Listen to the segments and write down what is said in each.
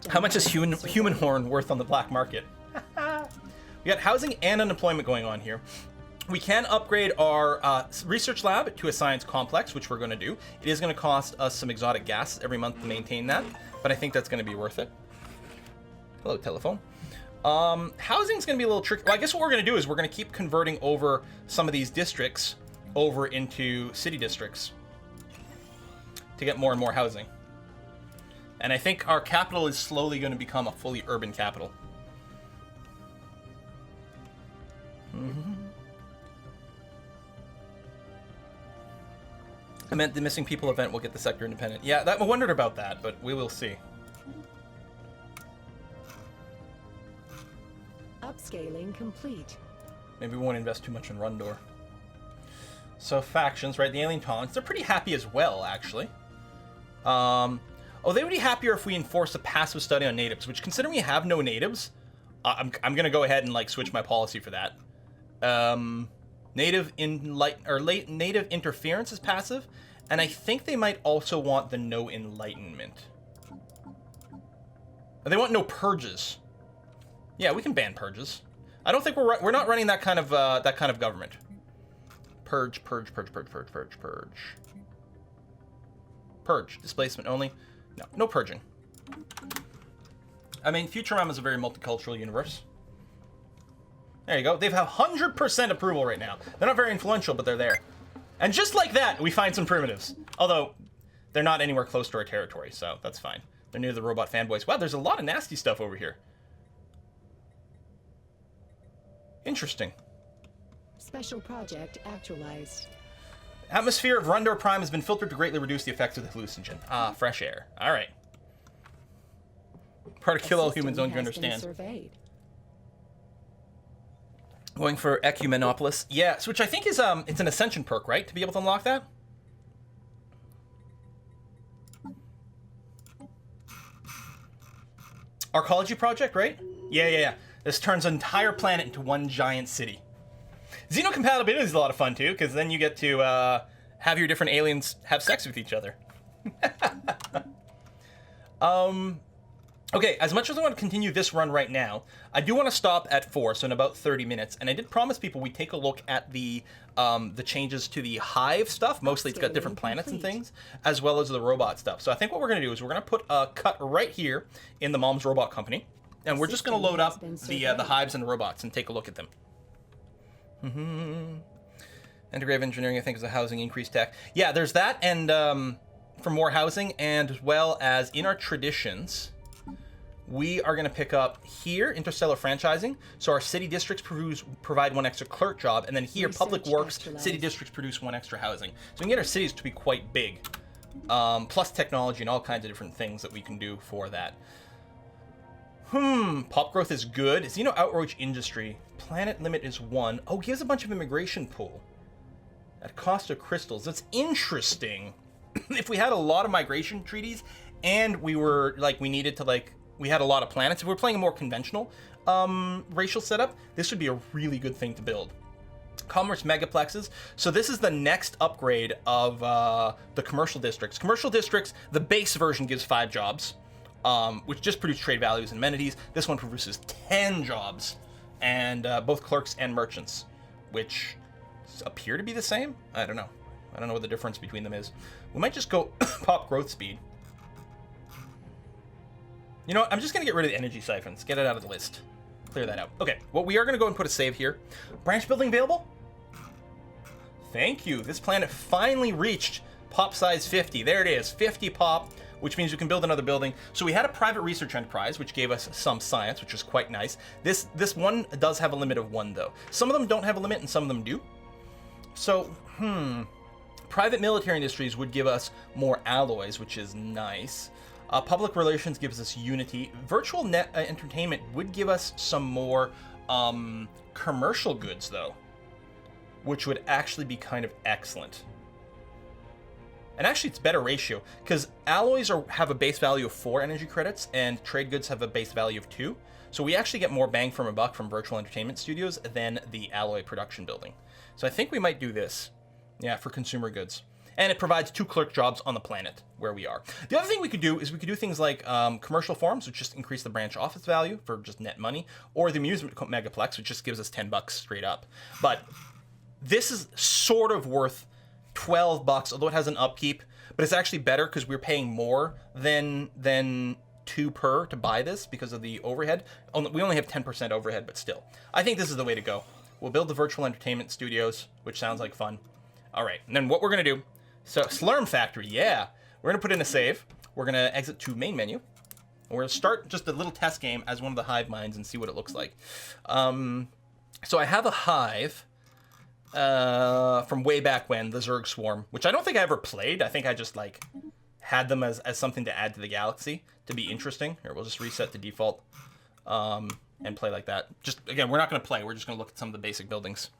How much is human horn worth on the black market? We got housing and unemployment going on here. We can upgrade our research lab to a science complex, which we're going to do. It is going to cost us some exotic gas every month to maintain that, but I think that's going to be worth it. Hello, telephone. Housing's going to be a little tricky. Well, I guess what we're going to do is we're going to keep converting over some of these districts over into city districts to get more and more housing. And I think our capital is slowly going to become a fully urban capital. I meant the missing people event will get the sector independent. Yeah, I wondered about that, but we will see. Upscaling complete. Maybe we won't invest too much in Rundor. So factions, right? The alien taunts, they're pretty happy as well, actually. Oh, they would be happier if we enforce a passive study on natives, which, considering we have no natives, I'm gonna go ahead and like switch my policy for that. Native interference is passive, and I think they might also want the no enlightenment. They want no purges. Yeah, we can ban purges. I don't think we're not running that kind of government. Purge. Purge. Displacement only. No purging. I mean, Futurama is a very multicultural universe. There you go. They have 100% approval right now. They're not very influential, but they're there. And just like that, we find some primitives. Although, they're not anywhere close to our territory, so that's fine. They're near the robot fanboys. Wow, there's a lot of nasty stuff over here. Interesting. Special project actualized. Atmosphere of Rundor Prime has been filtered to greatly reduce the effects of the hallucinogen. Ah, fresh air. All right. Part of kill all humans, don't you understand? Going for Ecumenopolis. Yes, which I think is it's an Ascension perk, right? To be able to unlock that? Arcology project, right? Yeah. This turns an entire planet into one giant city. Xenocompatibility is a lot of fun, too, because then you get to have your different aliens have sex with each other. Okay, as much as I want to continue this run right now, I do want to stop at 4, so in about 30 minutes. And I did promise people we'd take a look at the changes to the Hive stuff. Mostly it's got different planets and things, as well as the robot stuff. So I think what we're going to do is we're going to put a cut right here in the Mom's Robot Company. And we're just going to load up the Hives and the robots and take a look at them. Integrative engineering, I think, is a housing increase tech. Yeah, there's that, and for more housing, and as well as in our traditions, we are going to pick up here interstellar franchising. So our city districts provide one extra clerk job, and then here public works city districts produce one extra housing. So we can get our cities to be quite big, plus technology and all kinds of different things that we can do for that. Pop growth is good. Xeno outroach industry. Planet limit is 1. Oh, gives a bunch of immigration pool. At cost of crystals. That's interesting. If we had a lot of migration treaties and we were, like, we had a lot of planets, if we were playing a more conventional racial setup, this would be a really good thing to build. Commerce megaplexes. So this is the next upgrade of the commercial districts. Commercial districts, the base version gives 5 jobs. Which just produce trade values and amenities. This one produces 10 jobs, and both clerks and merchants, which appear to be the same. I don't know. I don't know what the difference between them is. We might just go pop growth speed. You know what? I'm just going to get rid of the energy siphons. Get it out of the list. Clear that out. Okay, well, we are going to go and put a save here. Branch building available? Thank you. This planet finally reached pop size 50. There it is, 50 pop, which means we can build another building. So we had a private research enterprise, which gave us some science, which was quite nice. This one does have a limit of 1, though. Some of them don't have a limit, and some of them do. So, private military industries would give us more alloys, which is nice. Public relations gives us unity. Virtual net entertainment would give us some more commercial goods, though, which would actually be kind of excellent. And actually, it's better ratio, because alloys have a base value of 4 energy credits, and trade goods have a base value of 2. So we actually get more bang from a buck from virtual entertainment studios than the alloy production building. So I think we might do this. Yeah, for consumer goods. And it provides 2 clerk jobs on the planet where we are. The other thing we could do is we could do things like commercial forums, which just increase the branch office value for just net money, or the amusement megaplex, which just gives us $10 straight up. But this is sort of worth $12, although it has an upkeep, but it's actually better because we're paying more than 2 per to buy this because of the overhead. We only have 10% overhead, but still. I think this is the way to go. We'll build the virtual entertainment studios, which sounds like fun. All right, and then what we're going to do, so Slurm Factory, yeah. We're going to put in a save. We're going to exit to main menu. And we're going to start just a little test game as one of the Hive minds and see what it looks like. So I have a Hive from way back when, the Zerg Swarm, which I don't think I ever played. I think I just, like, had them as something to add to the galaxy to be interesting. Here, we'll just reset to default and play like that. Just, again, we're not going to play. We're just going to look at some of the basic buildings.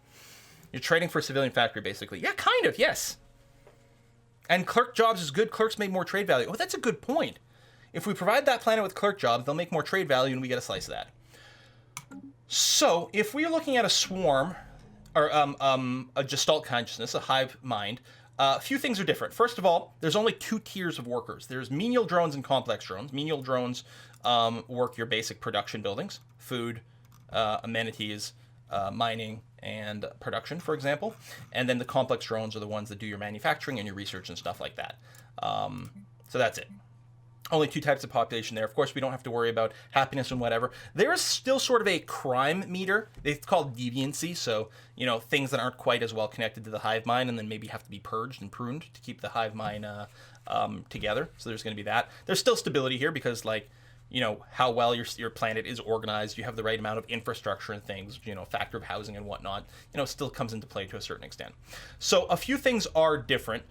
You're trading for a civilian factory, basically. Yeah, kind of, yes. And clerk jobs is good. Clerks make more trade value. Oh, that's a good point. If we provide that planet with clerk jobs, they'll make more trade value, and we get a slice of that. So, if we're looking at a swarm, or a gestalt consciousness, a hive mind, a few things are different. First of all, there's only 2 tiers of workers. There's menial drones and complex drones. Menial drones work your basic production buildings, food, amenities, mining, and production, for example. And then the complex drones are the ones that do your manufacturing and your research and stuff like that. So that's it. Only 2 types of population there. Of course, we don't have to worry about happiness and whatever. There is still sort of a crime meter. It's called deviancy. So, you know, things that aren't quite as well connected to the hive mind and then maybe have to be purged and pruned to keep the hive mind together. So there's going to be that. There's still stability here because, like, you know, how well your planet is organized. You have the right amount of infrastructure and things, you know, factor of housing and whatnot, you know, still comes into play to a certain extent. So a few things are different.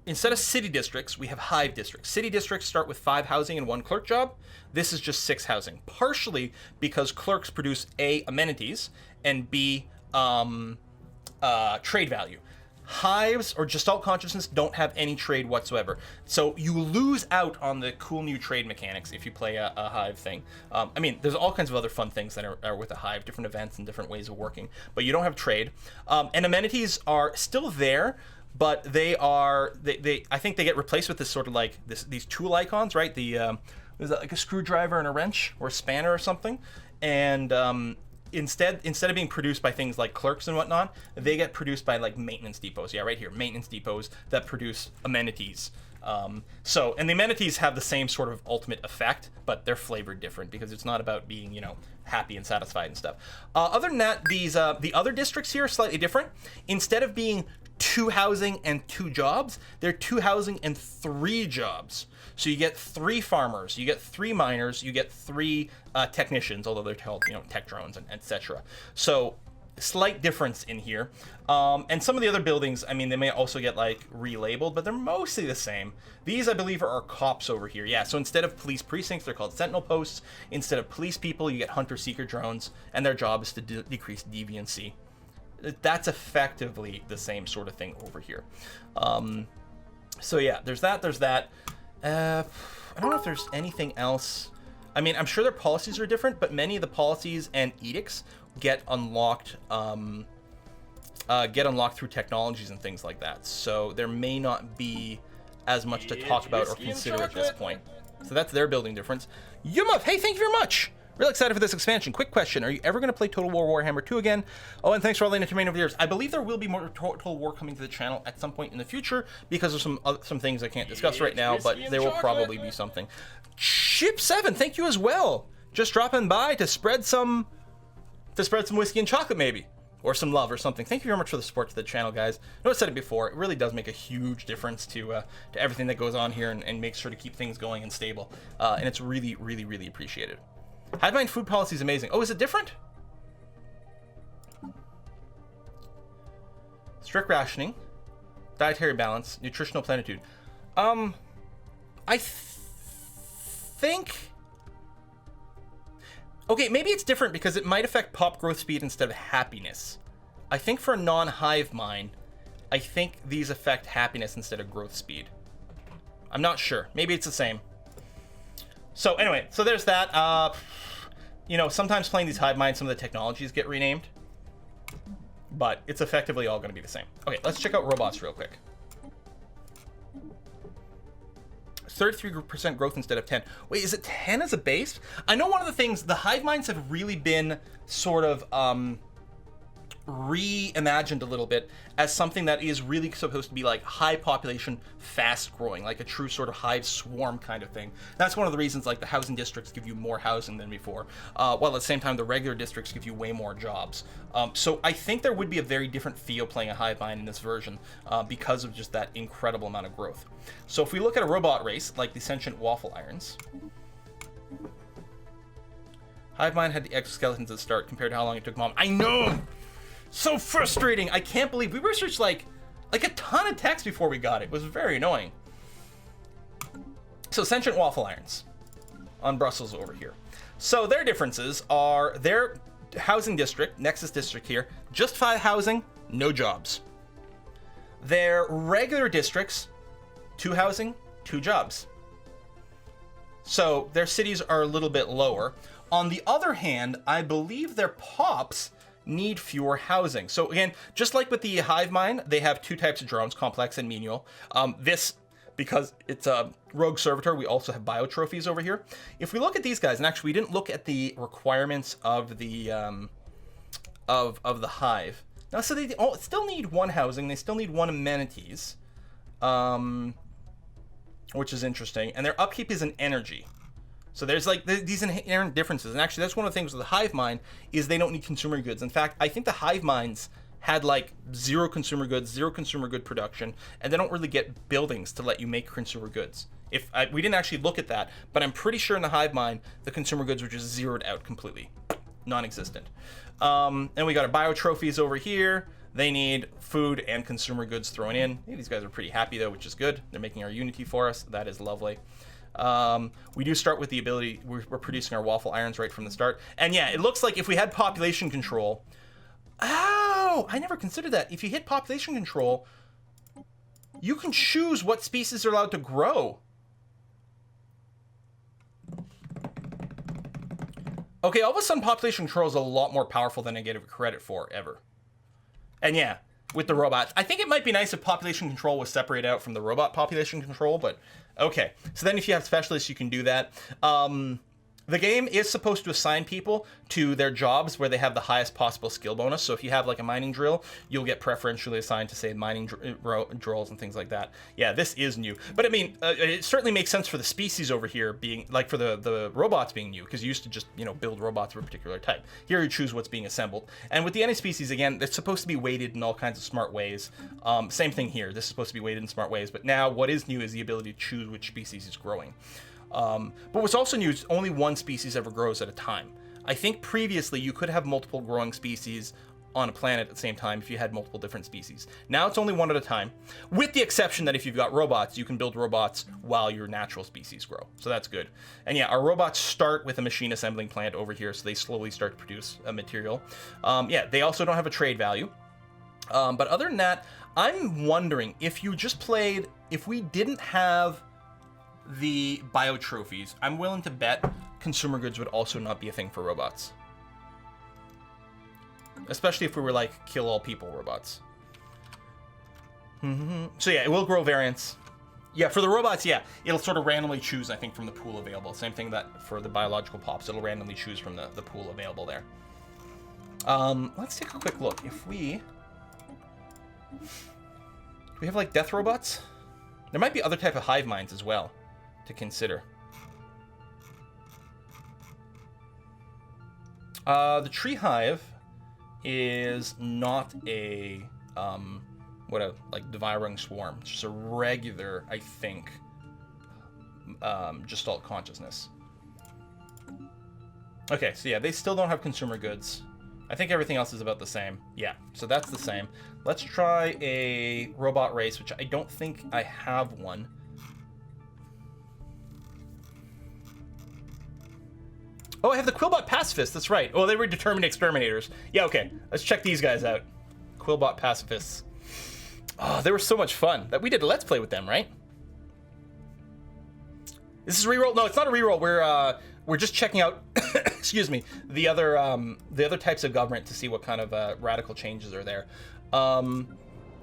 Instead of city districts, we have hive districts. City districts start with 5 housing and 1 clerk job. This is just 6 housing, partially because clerks produce A, amenities, and B, trade value. Hives or Gestalt consciousness don't have any trade whatsoever. So you lose out on the cool new trade mechanics if you play a hive thing. I mean, there's all kinds of other fun things that are with a hive, different events and different ways of working, but you don't have trade. And amenities are still there, but they I think they get replaced with this sort of like these tool icons, right? Is that like a screwdriver and a wrench or a spanner or something? And instead of being produced by things like clerks and whatnot, they get produced by like maintenance depots. Yeah, right here, maintenance depots that produce amenities. And the amenities have the same sort of ultimate effect, but they're flavored different because it's not about being, you know, happy and satisfied and stuff. Other than that, these the other districts here are slightly different. Instead of being 2 housing and 2 jobs, they're 2 housing and 3 jobs. So you get 3 farmers, you get 3 miners, you get 3 technicians, although they're called, you know, tech drones and etc. So slight difference in here. And some of the other buildings, I mean, they may also get like relabeled, but they're mostly the same. These, I believe, are our cops over here. Yeah, so instead of police precincts, they're called sentinel posts. Instead of police people, you get hunter-seeker drones, and their job is to decrease deviancy. That's effectively the same sort of thing over here. So yeah, there's that. I don't know if there's anything else. I mean, I'm sure their policies are different, but many of the policies and edicts get unlocked through technologies and things like that. So there may not be as much to talk about or consider at this point. So that's their building difference. Yuma, hey, thank you very much. Really excited for this expansion. Quick question. Are you ever going to play Total War Warhammer 2 again? Oh, and thanks for all the entertainment over the years. I believe there will be more Total War coming to the channel at some point in the future because of some things I can't discuss right now, but there will probably be something. Ship 7, thank you as well. Just dropping by to spread some whiskey and chocolate maybe. Or some love or something. Thank you very much for the support to the channel, guys. I know I said it before, it really does make a huge difference to everything that goes on here and makes sure to keep things going and stable. And it's really, really, really appreciated. Hive Mind food policy is amazing. Oh, is it different? Strict rationing, dietary balance, nutritional plenitude. I think... Okay, maybe it's different because it might affect pop growth speed instead of happiness. I think for a non-hive mind, I think these affect happiness instead of growth speed. I'm not sure. Maybe it's the same. So anyway, so there's that. You know, sometimes playing these hive minds, some of the technologies get renamed. but it's effectively all going to be the same. Okay, let's check out robots real quick. 33% growth instead of 10. Wait, is it 10 as a base? I know one of the things, the hive minds have really been sort of reimagined a little bit as something that is really supposed to be like high population, fast growing, like a true sort of hive swarm kind of thing. That's one of the reasons like the housing districts give you more housing than before, while at the same time the regular districts give you way more jobs. So I think there would be a very different feel playing a hive mind in this version because of just that incredible amount of growth. So if we look at a robot race like the sentient waffle irons, hive mind had the exoskeletons at the start compared to how long it took mom. I know! So frustrating. I can't believe we researched like a ton of text before we got it. It was very annoying. So sentient waffle irons on Brussels over here. So their differences are their housing district, Nexus district here, just 5 housing, no jobs. Their regular districts, 2 housing, 2 jobs. So their cities are a little bit lower. On the other hand, I believe their pops need fewer housing. So again, just like with the hive mind, they have 2 types of drones, complex and menial. This, because it's a rogue servitor, we also have bio trophies over here. If we look at these guys, and actually we didn't look at the requirements of the of the hive. Now, so they still need 1 housing, they still need 1 amenities, which is interesting, and their upkeep is an energy. So there's like these inherent differences, and actually that's one of the things with the hive mind is they don't need consumer goods. In fact, I think the hive minds had like 0 consumer goods, 0 consumer good production, and they don't really get buildings to let you make consumer goods. We didn't actually look at that, but I'm pretty sure in the hive mind the consumer goods were just zeroed out completely, non-existent. And we got our bio trophies over here. They need food and consumer goods thrown in. These guys are pretty happy though, which is good. They're making our Unity for us. That is lovely. We do start with the ability, we're producing our waffle irons right from the start. And yeah, it looks like if we had population control, oh, I never considered that. If you hit population control, you can choose what species are allowed to grow. Okay, all of a sudden population control is a lot more powerful than I get credit for, ever. And yeah, with the robots, I think it might be nice if population control was separated out from the robot population control, but okay. So then if you have specialists, you can do that. The game is supposed to assign people to their jobs where they have the highest possible skill bonus. So if you have like a mining drill, you'll get preferentially assigned to say mining drills and things like that. Yeah, this is new. But I mean, it certainly makes sense for the species over here being, like for the robots being new, because you used to just, build robots of a particular type. Here you choose what's being assembled. And with the any species, again, it's supposed to be weighted in all kinds of smart ways. Same thing here. This is supposed to be weighted in smart ways. But now what is new is the ability to choose which species is growing. But what's also new is only 1 species ever grows at a time. I think previously you could have multiple growing species on a planet at the same time if you had multiple different species. Now it's only 1 at a time, with the exception that if you've got robots, you can build robots while your natural species grow. So that's good. And yeah, our robots start with a machine assembling plant over here, so they slowly start to produce a material. Yeah, they also don't have a trade value. But other than that, I'm wondering if you just played, if we didn't have the bio trophies, I'm willing to bet consumer goods would also not be a thing for robots. Especially if we were like kill all people robots. So yeah, it will grow variants. Yeah, for the robots, yeah, it'll sort of randomly choose, I think, from the pool available. Same thing that for the biological pops, it'll randomly choose from the pool available there. Let's take a quick look. If we have like death robots? There might be other type of hive minds as well to consider. The tree hive is not a devouring swarm. It's just a regular, I think, gestalt consciousness. Okay, so yeah, they still don't have consumer goods. I think everything else is about the same. Yeah, so that's the same. Let's try a robot race, which I don't think I have one. Oh, I have the Quillbot pacifists, that's right. Oh, they were determined exterminators. Yeah, okay. Let's check these guys out. Quillbot pacifists. Oh, they were so much fun. That we did a Let's Play with them, right? This is a reroll? No, it's not a reroll. We're just checking out excuse me, the other types of government to see what kind of radical changes are there.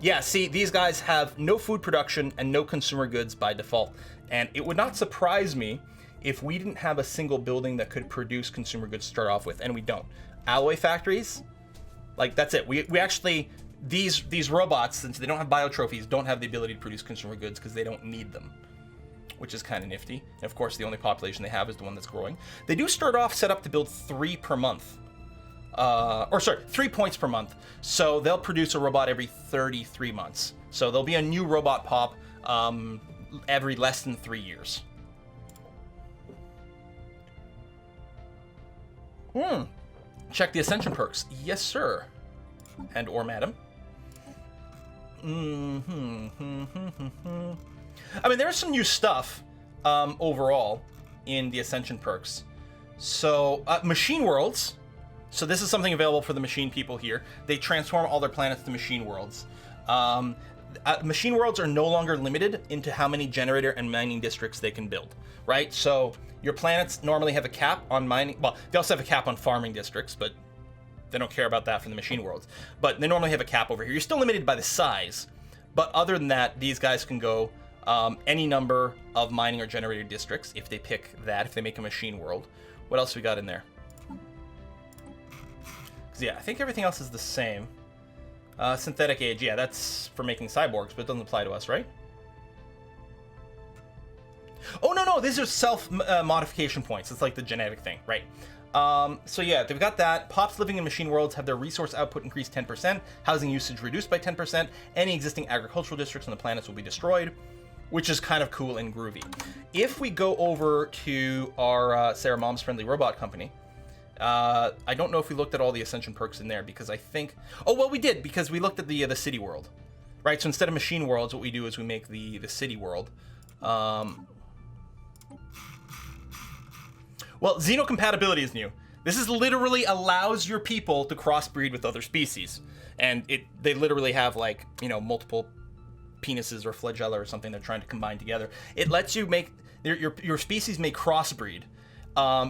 Yeah, see, these guys have no food production and no consumer goods by default. And it would not surprise me if we didn't have a single building that could produce consumer goods to start off with, and we don't. Alloy factories, like, that's it. We actually, these robots, since they don't have biotrophies, don't have the ability to produce consumer goods because they don't need them, which is kind of nifty. And of course, the only population they have is the one that's growing. They do start off set up to build 3 per month. 3 points per month. So they'll produce a robot every 33 months. So there'll be a new robot pop every less than 3 years. Check the Ascension perks. Yes, sir. And or madam. I mean, there's some new stuff overall in the Ascension perks. So, machine worlds. So this is something available for the machine people here. They transform all their planets to machine worlds. Machine worlds are no longer limited into how many generator and mining districts they can build, right? So your planets normally have a cap on mining. Well, they also have a cap on farming districts, but they don't care about that for the machine worlds. But they normally have a cap over here. You're still limited by the size. But other than that, these guys can go any number of mining or generator districts if they pick that, if they make a machine world. What else we got in there? Yeah, I think everything else is the same. Synthetic age, yeah, that's for making cyborgs, but it doesn't apply to us, right? Oh, no, these are self-modification points. It's like the genetic thing, right? So yeah, they've got that. Pops living in machine worlds have their resource output increased 10%, housing usage reduced by 10%, any existing agricultural districts on the planets will be destroyed, which is kind of cool and groovy. If we go over to our Sarah Mom's Friendly Robot Company, I don't know if we looked at all the Ascension perks in there, because I think... Oh, well, we did, because we looked at the city world. Right, so instead of machine worlds, what we do is we make the city world. Well, xenocompatibility is new. This is literally allows your people to crossbreed with other species. And they literally have, like, you know, multiple penises or flagella or something they're trying to combine together. It lets you make... Your species may crossbreed.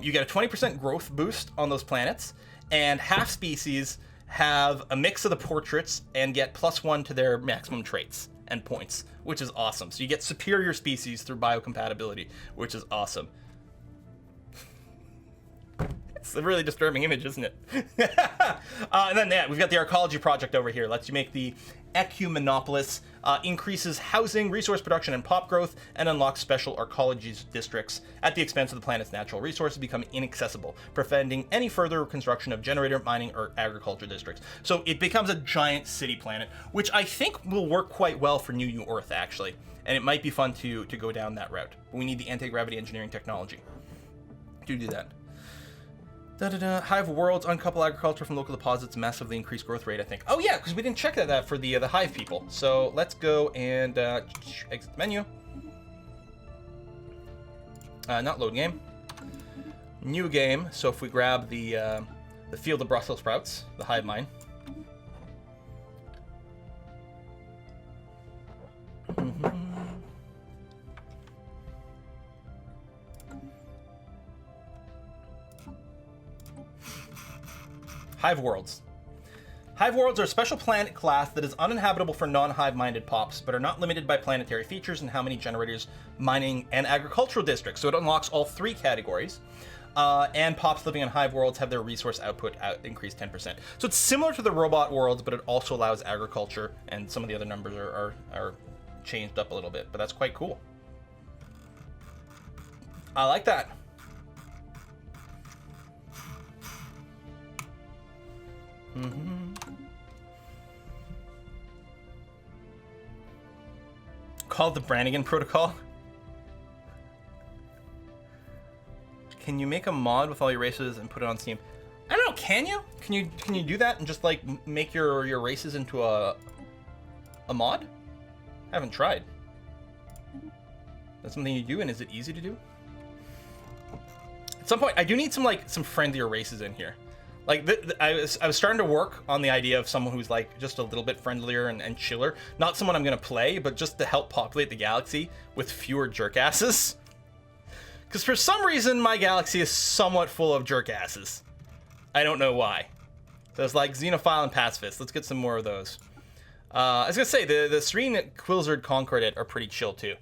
You get a 20% growth boost on those planets, and half species have a mix of the portraits and get +1 to their maximum traits and points, which is awesome. So you get superior species through biocompatibility, which is awesome. It's a really disturbing image, isn't it? And then, yeah, we've got the Arcology project over here. Lets you make the Ecumenopolis, increases housing, resource production, and pop growth, and unlocks special arcology districts at the expense of the planet's natural resources become inaccessible, preventing any further construction of generator, mining, or agriculture districts. So it becomes a giant city planet, which I think will work quite well for New Earth, actually. And it might be fun to go down that route. But we need the anti-gravity engineering technology to do that. Hive worlds uncouple agriculture from local deposits, massively increased growth rate, I think. Oh yeah, because we didn't check that for the Hive people. So let's go and exit the menu. Not load game. New game. So if we grab the field of Brussels sprouts, the Hive mine. Hive worlds. Hive worlds are a special planet class that is uninhabitable for non-hive-minded pops, but are not limited by planetary features and how many generators, mining, and agricultural districts. So it unlocks all 3 categories. And pops living on hive worlds have their resource output increased 10%. So it's similar to the robot worlds, but it also allows agriculture, and some of the other numbers are changed up a little bit, but that's quite cool. I like that. Called the Brannigan Protocol. Can you make a mod with all your races and put it on Steam? I don't know. Can you? Can you do that and just like make your races into a mod? I haven't tried. That's something you do, and is it easy to do? At some point, I do need some friendlier races in here. Like, I was starting to work on the idea of someone who's, like, just a little bit friendlier and chiller. Not someone I'm going to play, but just to help populate the galaxy with fewer jerkasses. Because for some reason, my galaxy is somewhat full of jerkasses. I don't know why. There's like Xenophile and Pacifist. Let's get some more of those. I was going to say, the Serene Quilzard Concordat are pretty chill, too.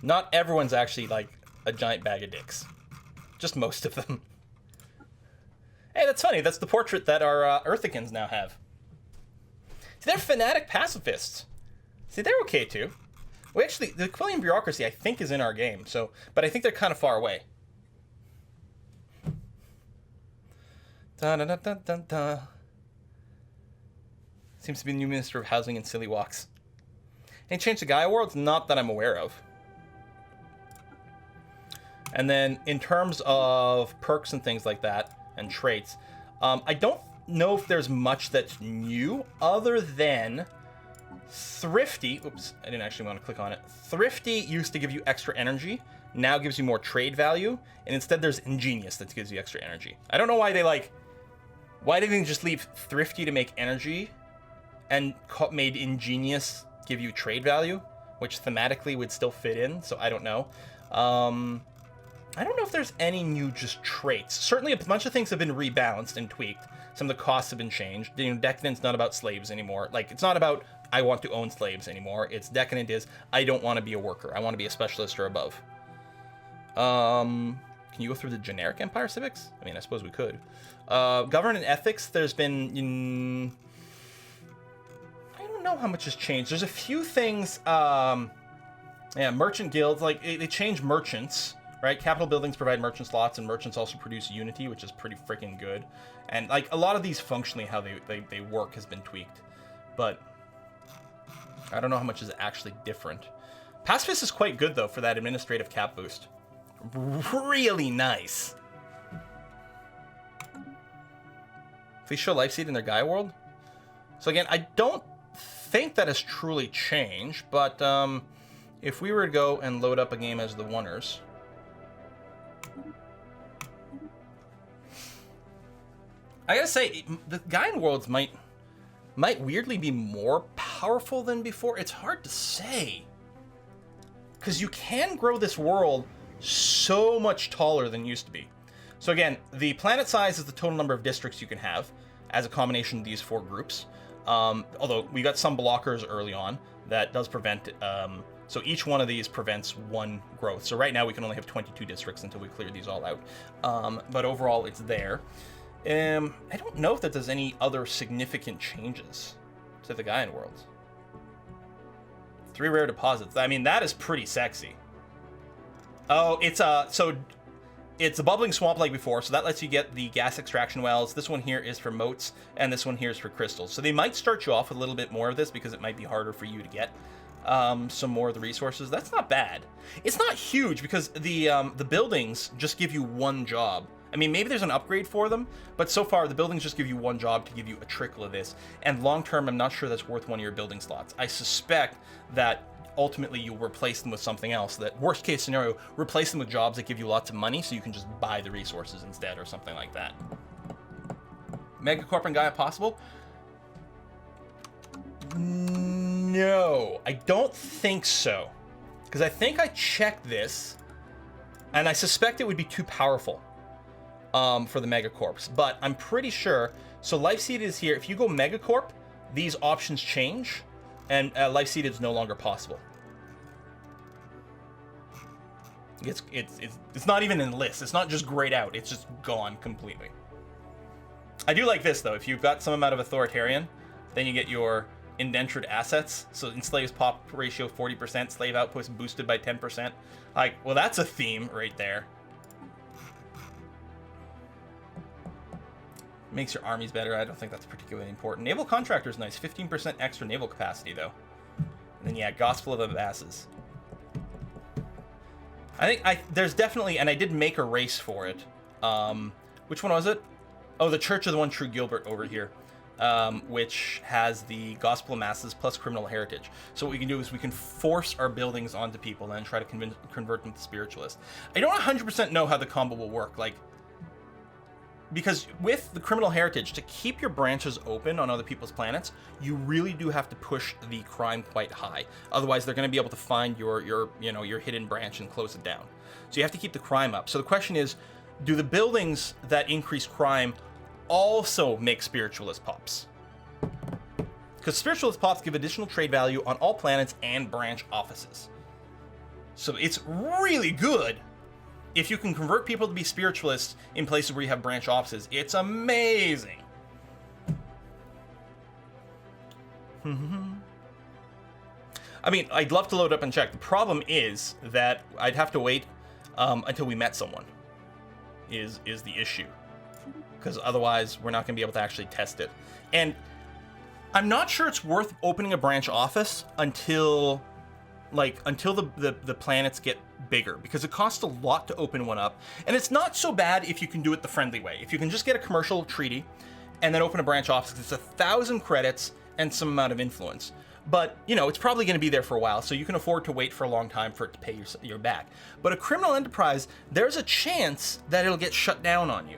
Not everyone's actually, like, a giant bag of dicks. Just most of them. Hey, that's funny. That's the portrait that our Earthicans now have. See, they're fanatic pacifists. See, they're okay, too. We actually, the Quillian bureaucracy, I think, is in our game, so, but I think they're kind of far away. Da-da-da-da-da-da. Seems to be the new Minister of Housing and Silly Walks. Any change to Gaia Worlds? Not that I'm aware of. And then, in terms of perks and things like that, and traits, I don't know if there's much that's new, other than Thrifty. Oops, I didn't actually want to click on it. Thrifty used to give you extra energy, now gives you more trade value, and instead there's Ingenious that gives you extra energy. I don't know why they why didn't they just leave Thrifty to make energy and made Ingenious give you trade value, which thematically would still fit in, so I don't know. I don't know if there's any new just traits. Certainly a bunch of things have been rebalanced and tweaked. Some of the costs have been changed. You know, Decadent's not about slaves anymore. Like, it's not about I want to own slaves anymore. It's Decadent is I don't want to be a worker. I want to be a specialist or above. Can you go through the generic Empire civics? I mean, I suppose we could. Government and ethics, there's been... I don't know how much has changed. There's a few things... yeah, merchant guilds, like, they changed merchants, right? Capital buildings provide merchant slots, and merchants also produce unity, which is pretty freaking good. And, like, a lot of these functionally, how they work has been tweaked. But I don't know how much is actually different. Pacifist is quite good, though, for that administrative cap boost. Really nice. They show Life Seed in their Gaia world. So again, I don't think that has truly changed, but if we were to go and load up a game as the Oneers, I gotta say, the Gaian worlds might weirdly be more powerful than before. It's hard to say, because you can grow this world so much taller than it used to be. So again, the planet size is the total number of districts you can have as a combination of these four groups. Although we got some blockers early on that does prevent, so each one of these prevents one growth. So right now we can only have 22 districts until we clear these all out. But overall it's there. I don't know if that there's any other significant changes to the Gaian worlds. 3 rare deposits. I mean, that is pretty sexy. Oh, it's it's a bubbling swamp like before, so that lets you get the gas extraction wells. This one here is for moats, and this one here is for crystals. So they might start you off with a little bit more of this because it might be harder for you to get some more of the resources. That's not bad. It's not huge because the buildings just give you one job. I mean, maybe there's an upgrade for them, but so far the buildings just give you one job to give you a trickle of this. And long term, I'm not sure that's worth one of your building slots. I suspect that ultimately you'll replace them with something else. That worst case scenario, replace them with jobs that give you lots of money so you can just buy the resources instead or something like that. MegaCorp and Gaia possible? No, I don't think so. Because I think I checked this and I suspect it would be too powerful for the MegaCorps, but I'm pretty sure. So Life Seed is here. If you go MegaCorp, these options change, and Life Seed is no longer possible. It's not even in the list. It's not just grayed out. It's just gone completely. I do like this though. If you've got some amount of authoritarian, then you get your indentured assets. So enslaves pop ratio 40%, slave outputs boosted by 10%. Like, well, that's a theme right there. Makes your armies better. I don't think that's particularly important. Naval contractor's nice. 15% extra naval capacity, though. And then, yeah, Gospel of the Masses. I think there's definitely, and I did make a race for it. Which one was it? Oh, the Church of the One True Gilbert over here, which has the Gospel of Masses plus criminal heritage. So what we can do is we can force our buildings onto people and then try to convert them to spiritualists. I don't 100% know how the combo will work. Like, because with the criminal heritage, to keep your branches open on other people's planets, you really do have to push the crime quite high. Otherwise, they're going to be able to find your hidden branch and close it down. So you have to keep the crime up. So the question is, do the buildings that increase crime also make spiritualist pops? Because spiritualist pops give additional trade value on all planets and branch offices. So it's really good if you can convert people to be spiritualists in places where you have branch offices. It's amazing. I mean, I'd love to load up and check. The problem is that I'd have to wait until we met someone, is the issue. Because otherwise, we're not going to be able to actually test it. And I'm not sure it's worth opening a branch office until the planets get bigger, because it costs a lot to open one up. And it's not so bad if you can do it the friendly way. If you can just get a commercial treaty and then open a branch office, it's 1,000 credits and some amount of influence. But, you know, it's probably going to be there for a while, so you can afford to wait for a long time for it to pay your back. But a criminal enterprise, there's a chance that it'll get shut down on you.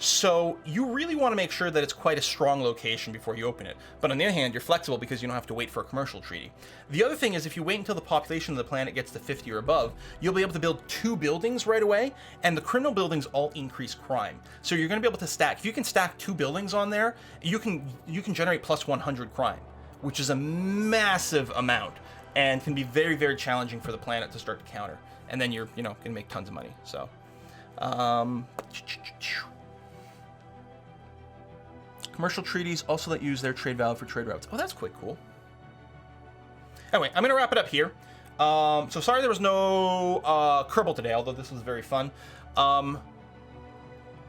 So you really want to make sure that it's quite a strong location before you open it. But on the other hand, you're flexible because you don't have to wait for a commercial treaty. The other thing is, if you wait until the population of the planet gets to 50 or above, you'll be able to build 2 buildings right away, and the criminal buildings all increase crime. So you're going to be able to stack. If you can stack 2 buildings on there, you can generate plus 100 crime, which is a massive amount and can be very, very challenging for the planet to start to counter. And then you're, going to make tons of money. So, commercial treaties also let you use their trade value for trade routes. Oh, that's quite cool. Anyway, I'm going to wrap it up here. So sorry there was no Kerbal today, although this was very fun.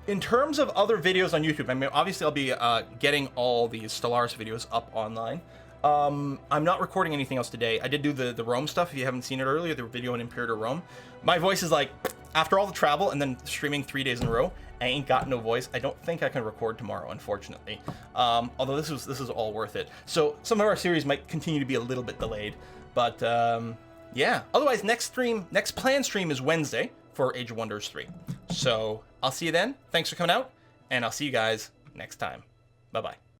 In terms of other videos on YouTube, I mean, obviously I'll be getting all these Stellaris videos up online. I'm not recording anything else today. I did do the Rome stuff. If you haven't seen it earlier, the video on Imperator Rome. My voice is like, after all the travel and then streaming 3 days in a row, I ain't got no voice. I don't think I can record tomorrow, unfortunately. Although this is all worth it. So some of our series might continue to be a little bit delayed, but yeah. Otherwise, next planned stream is Wednesday for Age of Wonders 3. So I'll see you then. Thanks for coming out, and I'll see you guys next time. Bye-bye.